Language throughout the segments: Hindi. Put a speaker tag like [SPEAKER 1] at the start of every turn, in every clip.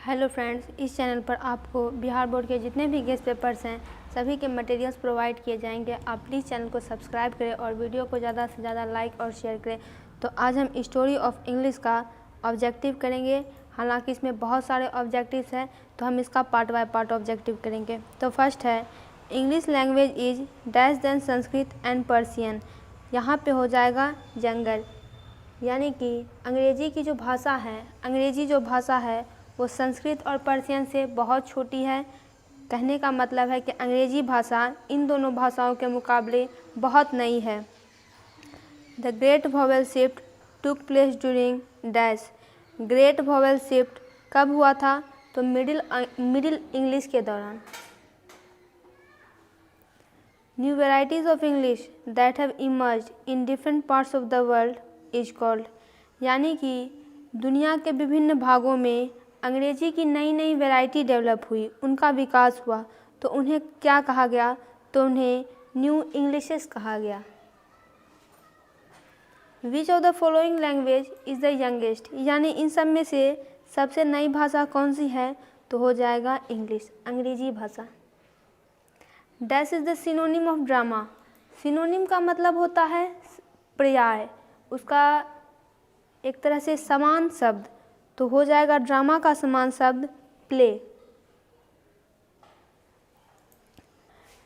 [SPEAKER 1] हेलो फ्रेंड्स, इस चैनल पर आपको बिहार बोर्ड के जितने भी गेस्ट पेपर्स हैं सभी के मटेरियल्स प्रोवाइड किए जाएंगे। आप प्लीज़ चैनल को सब्सक्राइब करें और वीडियो को ज़्यादा से ज़्यादा लाइक और शेयर करें। तो आज हम स्टोरी ऑफ इंग्लिश का ऑब्जेक्टिव करेंगे। हालांकि इसमें बहुत सारे ऑब्जेक्टिव्स हैं, तो हम इसका पार्ट बाय पार्ट ऑब्जेक्टिव करेंगे। तो फर्स्ट है English language is dash then Sanskrit and Persian. यहाँ पे हो जाएगा जंगल, यानी कि अंग्रेजी जो भाषा है वो संस्कृत और पर्शियन से बहुत छोटी है। कहने का मतलब है कि अंग्रेजी भाषा इन दोनों भाषाओं के मुकाबले बहुत नई है। The great vowel shift took place during dash. Great vowel shift कब हुआ था? तो मिडिल इंग्लिश के दौरान। New varieties of English that have emerged in different parts of the world is called. यानी कि दुनिया के विभिन्न भागों में अंग्रेजी की नई नई वैरायटी डेवलप हुई, उनका विकास हुआ, तो उन्हें क्या कहा गया? तो उन्हें न्यू इंग्लिशेस कहा गया। Which of the following language is the youngest. यानी इन सब में से सबसे नई भाषा कौन सी है? तो हो जाएगा इंग्लिश, अंग्रेजी भाषा। Dash is the synonym of drama. Synonym का मतलब होता है पर्याय, उसका एक तरह से समान शब्द, तो हो जाएगा ड्रामा का समान शब्द play.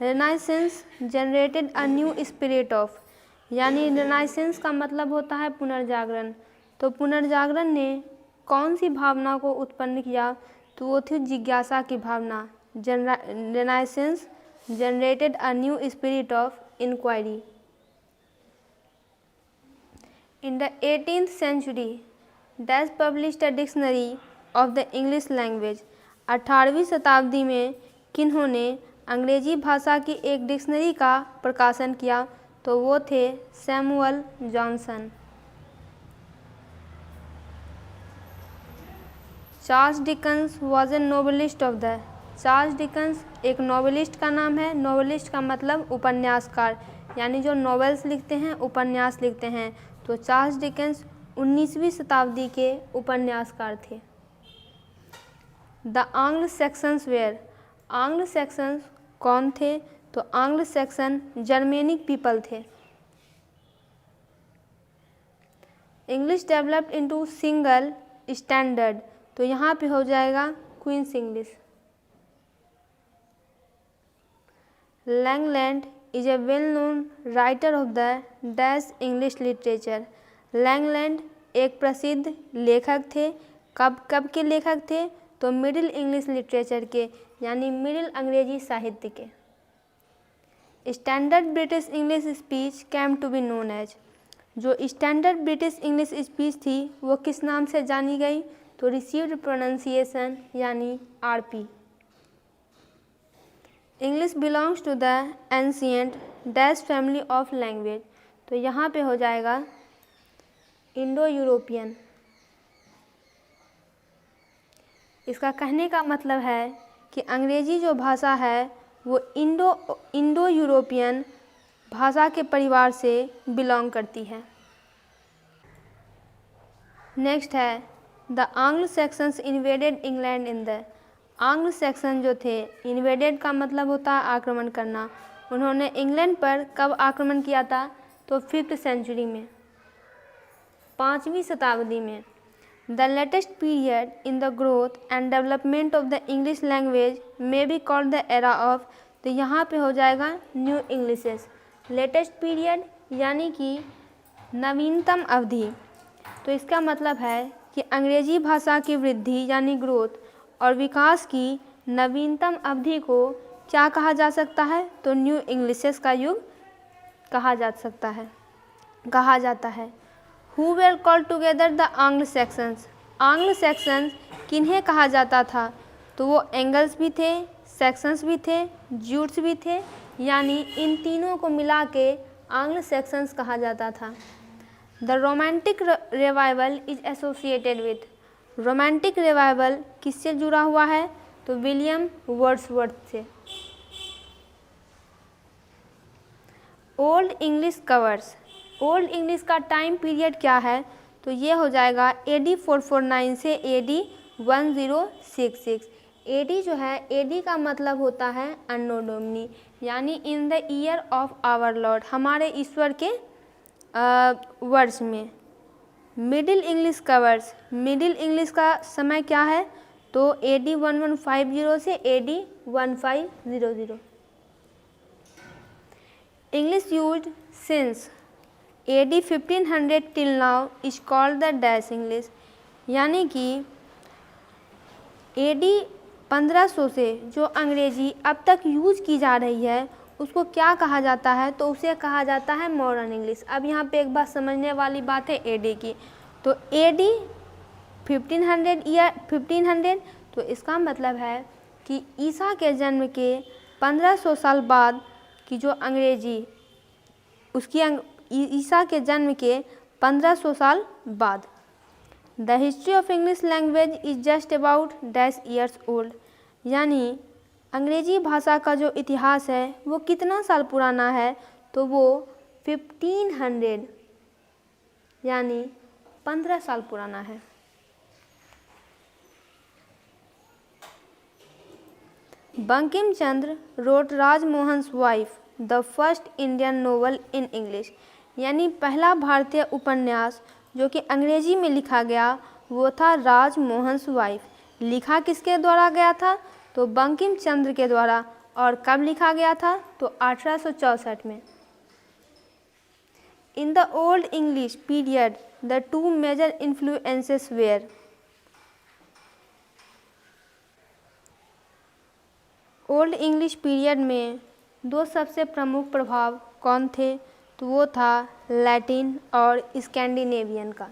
[SPEAKER 1] Renaissance generated a new spirit of. यानी रेनाइसेंस का मतलब होता है पुनर्जागरण, तो पुनर्जागरण ने कौन सी भावना को उत्पन्न किया? तो वो थी जिज्ञासा की भावना। Renaissance generated a new spirit of inquiry. In the 18th century, Dash published a dictionary of the English language. 18वीं शताब्दी में किन्होंने अंग्रेजी भाषा की एक डिक्शनरी का प्रकाशन किया? तो वो थे Samuel Johnson. Charles Dickens was a novelist of the. Charles Dickens एक नोवेलिस्ट का नाम है। नोवेलिस्ट का मतलब उपन्यासकार, यानी जो नॉवेल्स लिखते हैं, उपन्यास लिखते हैं। तो चार्ल्स डिकेंस 19वीं शताब्दी के उपन्यासकार थे। द आंग्ल सेक्शंस वेयर। आंग्ल सेक्शंस कौन थे? तो आंग्ल सेक्शन जर्मेनिक पीपल थे। English developed into single standard, तो यहाँ पे हो जाएगा queen's English. Langland is a well-known writer of the Dutch English literature. Langland एक प्रसिद्ध लेखक थे। कब के लेखक थे? तो मिडिल इंग्लिश लिटरेचर के, यानी मिडिल अंग्रेजी साहित्य के। Standard British English speech came to be known as. जो स्टैंडर्ड ब्रिटिश इंग्लिश स्पीच थी वो किस नाम से जानी गई? तो रिसीव्ड प्रोनाउंसिएशन, यानी RP. English belongs to the ancient dash family of language, तो यहाँ पे हो जाएगा इंडो यूरोपियन। इसका कहने का मतलब है कि अंग्रेजी जो भाषा है वो इंडो यूरोपियन भाषा के परिवार से बिलोंग करती है। नेक्स्ट है द आंग्ल sections invaded England in the. आंग्ल सेक्शन जो थे, इन्वेडेड का मतलब होता है आक्रमण करना। उन्होंने इंग्लैंड पर कब आक्रमण किया था? तो 5th सेंचुरी में, 5वीं शताब्दी में। The latest period in the growth and development of the English language may be called the era of. तो यहाँ पे हो जाएगा न्यू इंग्लिशेस। लेटेस्ट पीरियड यानी कि नवीनतम अवधि, तो इसका मतलब है कि अंग्रेजी भाषा की वृद्धि यानी ग्रोथ और विकास की नवीनतम अवधि को क्या कहा जा सकता है? तो न्यू इंग्लिशेस का युग कहा जाता है। Who were called together the आंग्ल सेक्शंस। आंग्ल सेक्शंस किन्हें कहा जाता था? तो वो एंगल्स भी थे, सेक्शंस भी थे, ज्यूट्स भी थे, यानी इन तीनों को मिला के आंग्ल सेक्शंस कहा जाता था। The romantic revival is associated with. Romantic revival किससे जुड़ा हुआ है? तो विलियम वर्ड्सवर्थ से। Old English covers. Old English का टाइम पीरियड क्या है? तो ये हो जाएगा AD 449 से AD 1066। AD जो है, AD का मतलब होता है अन्नो डोमिनी, यानी in the year of our lord, हमारे ईश्वर के वर्ष में। Middle English covers, middle English का समय क्या है, तो AD 1150 से AD 1500। English used since AD 1500 till now is called the dash English, यानी कि AD 1500 से जो अंग्रेजी अब तक यूज की जा रही है उसको क्या कहा जाता है, तो उसे कहा जाता है मॉडर्न इंग्लिश। अब यहाँ पे एक बात समझने वाली बात है AD की, तो AD 1500, तो इसका मतलब है कि ईसा के जन्म के 1500 साल बाद की जो अंग्रेजी, उसकी ईसा के जन्म के 1500 साल बाद। The history of English language is just about dash years old, यानी अंग्रेजी भाषा का जो इतिहास है वो कितना साल पुराना है, तो वो 1500 यानी 15 साल पुराना है। Bankim Chandra wrote Rajmohan's wife the first Indian novel in English, यानी पहला भारतीय उपन्यास जो कि अंग्रेजी में लिखा गया वो था राजमोहन्स वाइफ। लिखा किसके द्वारा गया था, तो बंकिम चंद्र के द्वारा। और कब लिखा गया था, तो 1864 में। In the old English period the two major influences were, old English period में दो सबसे प्रमुख प्रभाव कौन थे, तो वो था लैटिन और स्कैंडिनेवियन का।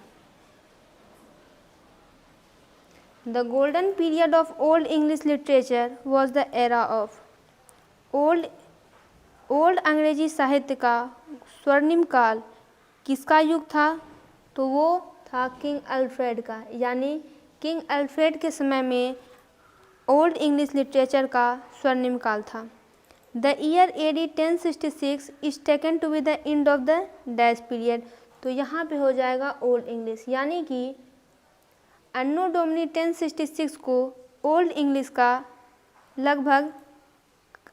[SPEAKER 1] The golden period of old English literature was the era of, old अंग्रेजी साहित्य का स्वर्णिम काल किसका युग था, तो वो था किंग अल्फ्रेड का, यानी किंग अल्फ्रेड के समय में ओल्ड इंग्लिश लिटरेचर का स्वर्णिम काल था। द ईयर AD 1066 is taken to be the end of the dash period, तो यहाँ पे हो जाएगा ओल्ड इंग्लिश, यानी कि अन्नो डोमिनी 1066 को ओल्ड इंग्लिश का लगभग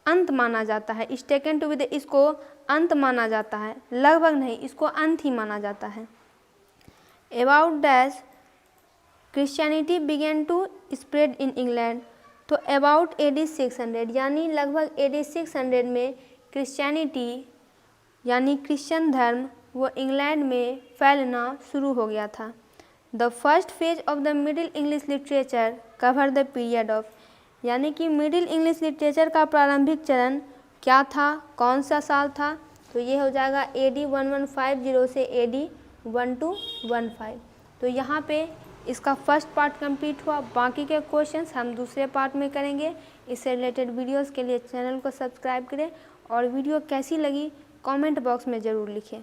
[SPEAKER 1] अंत माना जाता है। Is taken to be the, इसको अंत माना जाता है, लगभग नहीं, इसको अंत ही माना जाता है। About dash Christianity began to spread in England, तो अबाउट AD 600, यानी लगभग AD 600 में क्रिश्चियनिटी यानी क्रिश्चियन धर्म वो इंग्लैंड में फैलना शुरू हो गया था। The first phase of the middle English literature cover the period of, यानी कि मिडिल इंग्लिश लिटरेचर का प्रारंभिक चरण क्या था, कौन सा साल था, तो ये हो जाएगा AD 1150 से AD 1215। तो यहाँ पे इसका फर्स्ट पार्ट कंप्लीट हुआ, बाकी के क्वेश्चंस हम दूसरे पार्ट में करेंगे। इससे रिलेटेड वीडियोस के लिए चैनल को सब्सक्राइब करें और वीडियो कैसी लगी कमेंट बॉक्स में ज़रूर लिखें।